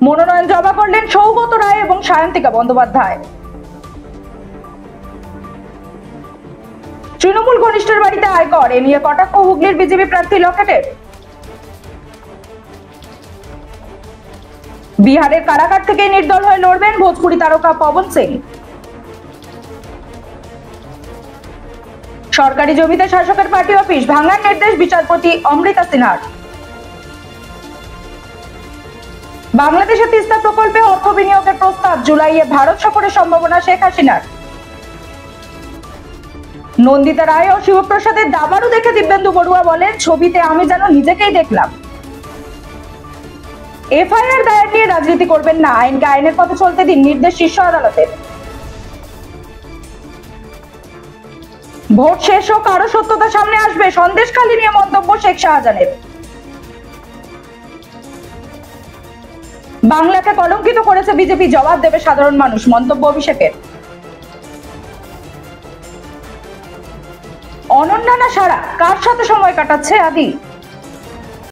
মনোনয়ন জমা করলেন সৌগত রায় এবং সায়ন্তিকা বন্দ্যোপাধ্যায়। তৃণমূল ঘনিষ্ঠের বাড়িতে আয়কর, এ নিয়ে কটাক্ষ হুগলির বিজেপি প্রার্থী লকেটের। বিহারের কারাগার থেকে নির্দল হয়ে লড়বেন ভোজপুরি তারকা পবন সিং। সরকারি জমিতে শাসকের পার্টি অফিস ভাঙার নির্দেশ বিচারপতি অমৃতা সিনহার। বাংলাদেশের তিস্তা প্রকল্পে অর্থ বিনিয়োগের প্রস্তাব, জুলাইয়ে ভারত সফরের সম্ভাবনা শেখ হাসিনার। নন্দিতা রায় ও শিবপ্রসাদের দাবারু দেখে দিব্যেন্দু বড়ুয়া বলেন, ছবিতে আমি যেন নিজেকেই দেখলাম। এফআইআর দায়ের নিয়ে রাজনীতি করবেন না, আইনকে আইনের পথে চলতে দিন, নির্দেশ শীর্ষ আদালতের। ভোট শেষ হোক, আরো সত্যতা সামনে আসবে, সন্দেশখালী নিয়ে মন্তব্য শেখ শাহজাহানের। বাংলাকে কলঙ্কিত করেছে বিজেপি, জবাব দেবে সাধারণ মানুষ, মন্তব্য অভিষেকের। অনন্যা না সারা, কার সাথে সময় কাটাচ্ছে আদি?